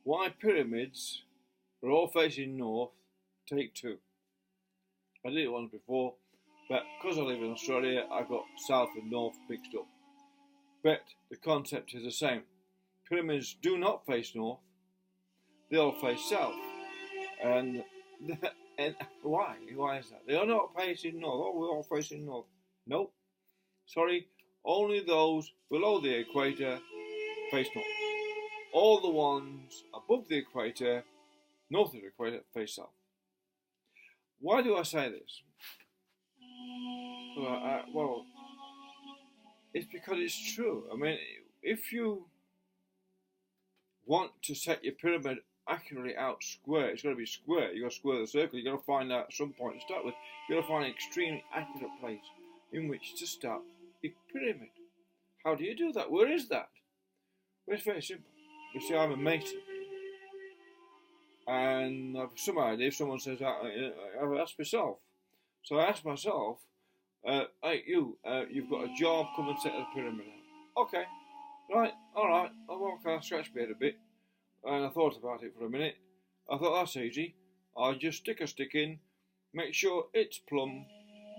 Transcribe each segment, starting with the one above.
why pyramids are all facing north. Take 2. I did it once before, but because I live in Australia, I got south and north mixed up. But the concept is the same. Pyramids do not face north; they all face south. And why? Why is that? They are not facing north. Oh, we're all facing north. Nope. Sorry. Only those below the equator face north. All the ones above the equator, north of the equator, face south. Why do I say this? Well, it's because it's true. I mean, if you want to set your pyramid accurately out square, it's got to be square. You've got to square the circle. You've got to find out at some point to start with. You've got to find an extremely accurate place in which to start your pyramid. How do you do that? Where is that? Well, it's very simple. You see, I'm a mason. And I've some idea. If someone says, I've asked myself. So I asked myself, hey, you've got a job, come and set the pyramid out. Okay, right, all right. I scratched my head a bit. And I thought about it for a minute. I thought, that's easy. I'll just stick a stick in, make sure it's plumb,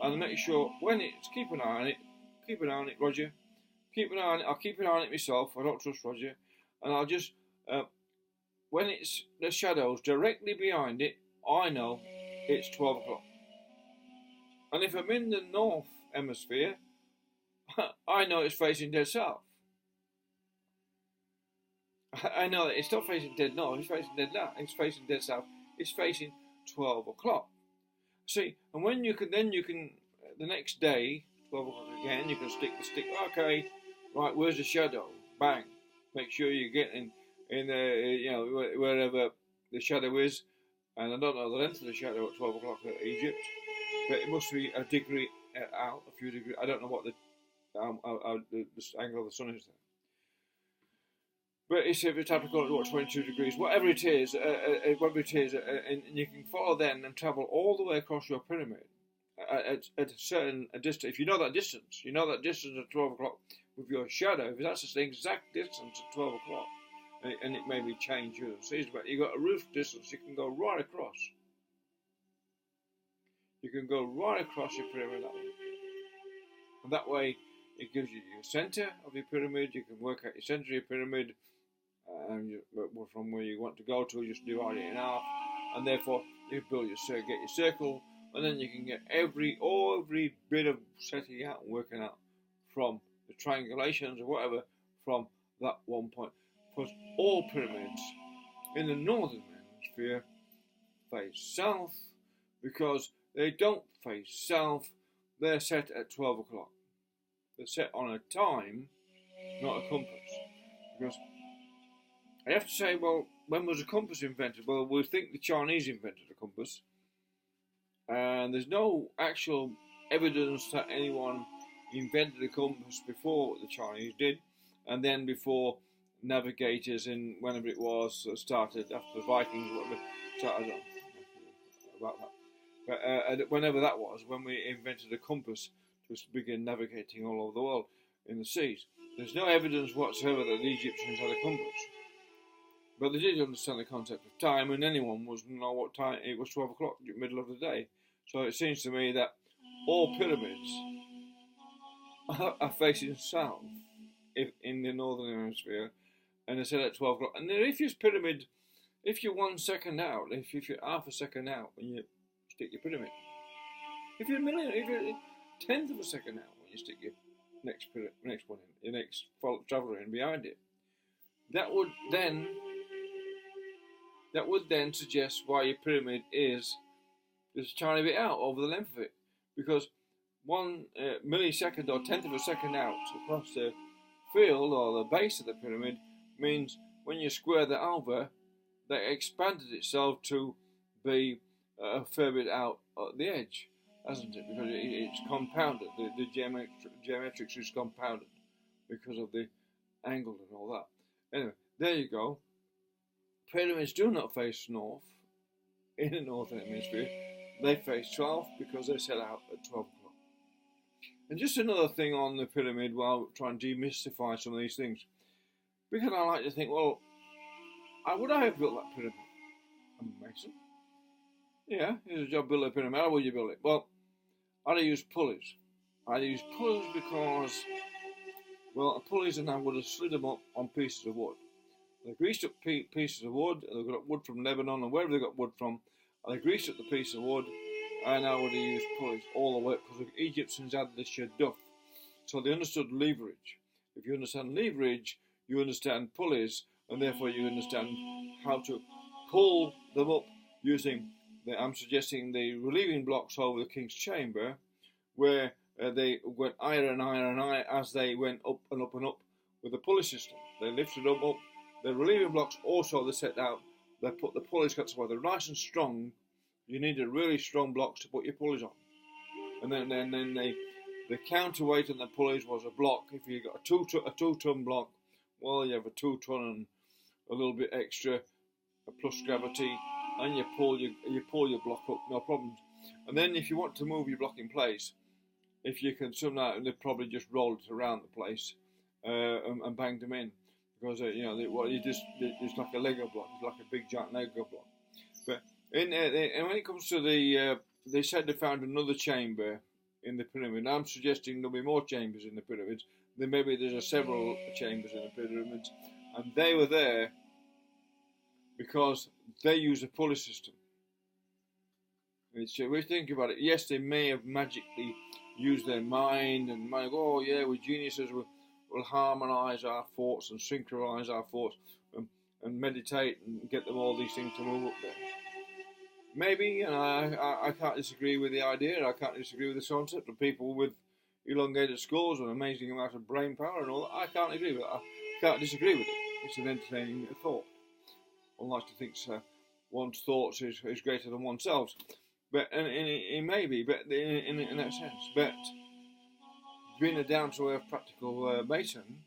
and make sure when it's, keep an eye on it, Roger. Keep an eye on it. I'll keep an eye on it myself. I don't trust Roger. And I'll just, when it's the shadows directly behind it, I know it's 12 o'clock. And if I'm in the north hemisphere, I know it's facing dead south. I know that it's not facing dead north, it's facing dead south. It's facing dead south. It's facing 12 o'clock. See, and when you can, the next day, 12 o'clock again, you can stick the stick. Okay, right, where's the shadow? Bang. Make sure you get in wherever the shadow is. And I don't know the length of the shadow at 12 o'clock at Egypt, but it must be a degree out, a few degrees. I don't know what the angle of the sun is there. But if it's have to call it 22 degrees, whatever it is, and you can follow then and travel all the way across your pyramid at a certain distance. If you know that distance, at 12 o'clock with your shadow. If that's the exact distance at 12 o'clock, and it may be changed through the season, but you've got a roof distance, you can go right across. You can go right across your pyramid that way. And that way, it gives you your centre of your pyramid. You can work out your centre of your pyramid. From where you want to go to, just divide it in half, and therefore you build get your circle, and then you can get every bit of setting out and working out from the triangulations or whatever from that one point. Because all pyramids in the northern hemisphere face south, because they don't face south, they're set at 12 o'clock. They're set on a time, not a compass. Because I have to say, well, when was a compass invented? Well, we think the Chinese invented a compass. And there's no actual evidence that anyone invented a compass before the Chinese did. And then before navigators in whenever it was started, after the Vikings, whatever, started about that. But whenever that was, when we invented a compass to begin navigating all over the world in the seas. There's no evidence whatsoever that the Egyptians had a compass. But they did understand the concept of time, and anyone was know what time it was. 12 o'clock, middle of the day. So it seems to me that all pyramids are facing south in the northern hemisphere, and they're set at 12 o'clock. And then if you're 1 second out, if you're half a second out when you stick your pyramid, if you're a tenth of a second out when you stick your next one in, your next traveller in behind it, that would then suggest why your pyramid is just a tiny bit out over the length of it, because 1 millisecond or tenth of a second out across the field or the base of the pyramid means when you square that over, that expanded itself to be a fair bit out at the edge, hasn't it? Because it's compounded. The geometrics is compounded because of the angle and all that. Anyway, there you go. Pyramids do not face north in the northern hemisphere. They face 12 because they're set out at 12 o'clock. And just another thing on the pyramid while trying to demystify some of these things. Because I like to think, well, would I have built that pyramid? I'm a mason. Yeah, here's a job building a pyramid. How would you build it? Well, I'd have used pulleys. I'd use pulleys because, well, pulleys, and I would have slid them up on pieces of wood. They greased up pieces of wood, and they got wood from Lebanon and wherever they got wood from, and they greased up the piece of wood, and I would have used pulleys all the way, because the Egyptians had this shaduf, so they understood leverage. If you understand leverage, you understand pulleys, and therefore you understand how to pull them up using, I'm suggesting, the relieving blocks over the king's chamber, where they went higher and higher and higher as they went up and up and up with the pulley system. They lifted them up. The relieving blocks also, they set out, they put the pulleys, so they're nice and strong. You needed really strong blocks to put your pulleys on. And then the counterweight on the pulleys was a block. If you got a 2-ton block, well, you have a 2 ton and a little bit extra, plus gravity, and you pull your block up, no problems. And then if you want to move your block in place, if you can somehow, they probably just rolled it around the place and banged them in, because it's like a Lego block. It's like a big giant Lego block. But and when it comes to they said they found another chamber in the pyramid. I'm suggesting there'll be more chambers in the pyramids. Then maybe there's several chambers in the pyramids, and they were there because they use a pulley system. We think about it. Yes, they may have magically used their mind and might go, oh yeah, we're geniuses. We'll harmonise our thoughts and synchronise our thoughts and meditate and get them all these things to move up there. Maybe, and I can't disagree with the idea. I can't disagree with the concept of people with elongated skulls and amazing amount of brain power and all that. I can't agree with it. I can't disagree with it. It's an entertaining thought. One likes to think one's thoughts is greater than oneself. But it may be, but in that sense. But being a down-to-earth practical mason,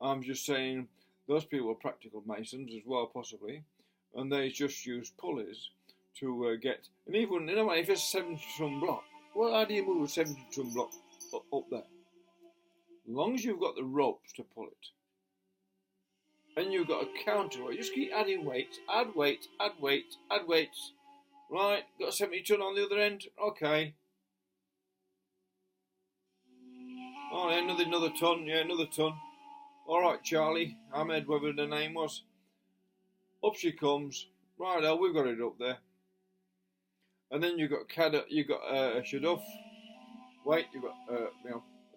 I'm just saying those people are practical masons as well, possibly, and they just use pulleys to get. And even if it's a 70-ton block, well, how do you move a 70-ton block up there? As long as you've got the ropes to pull it, and you've got a counterweight, just keep adding weights, add weights, add weights, add weights. Right, got a 70-ton on the other end. Okay. Oh, yeah, another ton. Yeah, another ton. All right, Charlie. Ahmed, whatever the name was. Up she comes. Right, we've got it up there. And then you've got a shaduf. Wait, you've got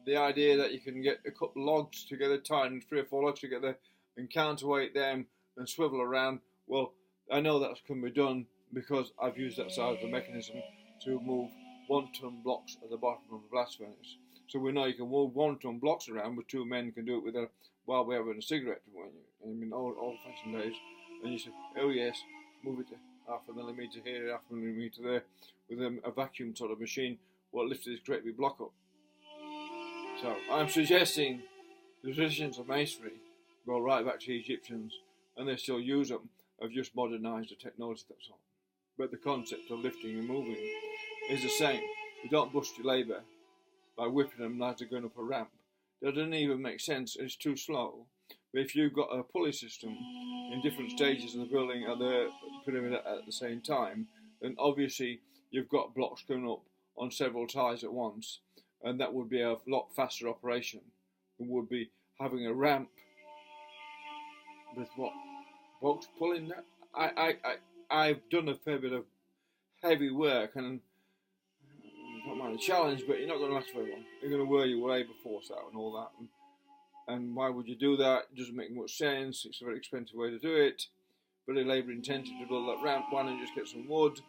the idea that you can get a couple of logs together, tied 3 or 4 logs together, and counterweight them and swivel around. Well, I know that can be done, because I've used that side of the mechanism to move 1-ton blocks at the bottom of a blast furnace. So we know you can move 1-ton blocks around, but 2 men can do it while we're having a cigarette, I mean, old-fashioned days. And you say, oh yes, move it to 0.5 millimetre here, 0.5 millimetre there, with a vacuum sort of machine, what lifted this great big block up. So I'm suggesting the traditions of masonry go right back to the Egyptians, and they still use them. Have just modernised the technology, that's all. But the concept of lifting and moving is the same. You don't bust your labour by whipping them as they're going up a ramp. That doesn't even make sense. It's too slow. But if you've got a pulley system in different stages of the building of the pyramid at the same time, then obviously you've got blocks going up on several ties at once, and that would be a lot faster operation than would be having a ramp with what? Blocks pulling that? I've done a fair bit of heavy work, and I don't mind a challenge, but you're not going to last very long. You're going to wear your labour force out and all that. And why would you do that? It doesn't make much sense. It's a very expensive way to do it. Very labour intensive to build that ramp. Why don't you just get some wood,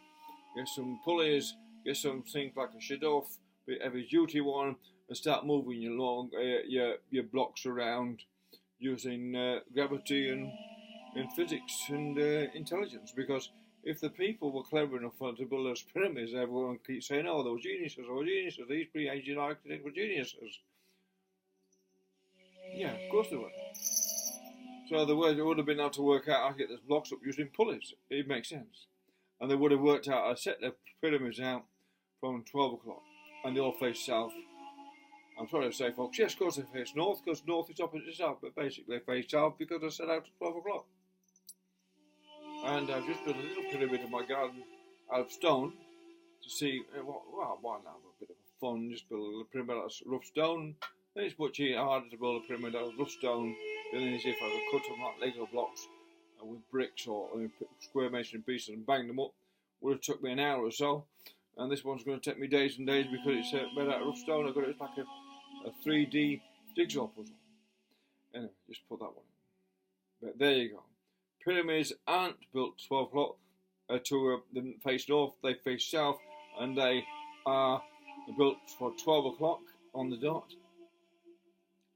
get some pulleys, get something like a shaduf, a heavy duty one, and start moving your blocks around using gravity and physics and intelligence. Because if the people were clever enough to build those pyramids, everyone keeps saying, oh, they were geniuses, these pre-Asian architects were geniuses. Yeah, of course they were. So they would have been able to work out how to get those blocks up using pulleys. It makes sense. And they would have worked out how to set the pyramids out from 12 o'clock, and they all face south. I'm sorry to say, folks, yes, of course they face north, because north is opposite south, but basically they face south because they're set out at 12 o'clock. and I've just built a little pyramid in my garden out of stone to see, well, why not have a bit of fun, just build a little pyramid out of rough stone. Then it's much harder to build a pyramid out of rough stone than it is if I could cut them like Lego blocks with bricks or square masonry pieces and bang them up. Would have took me an hour or so, and this one's going to take me days and days because it's made out of rough stone. I've got it like a 3D jigsaw puzzle. Anyway, just put that one in. But there you go. Pyramids aren't built 12 o'clock them face north, they face south, and they are built for 12 o'clock on the dot.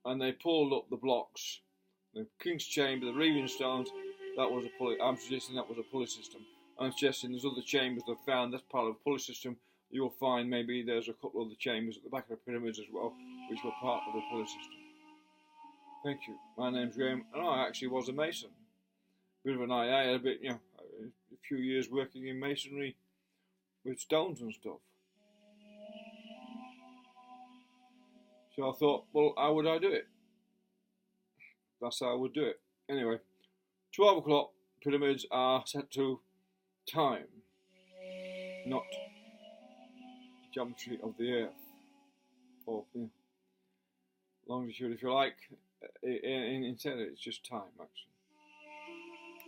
And they pulled up the blocks, the King's Chamber, the Reaving Stones. That was a pulley. I'm suggesting that was a pulley system. I'm suggesting there's other chambers they've found. That's part of a pulley system. You'll find maybe there's a couple of the chambers at the back of the pyramids as well, which were part of a pulley system. Thank you. My name's Graham, and I actually was a mason. Bit of an eye. I had a few years working in masonry with stones and stuff. So I thought, well, how would I do it? That's how I would do it. Anyway, 12 o'clock pyramids are set to time, not geometry of the earth, or longitude if you like. Instead it's just time actually.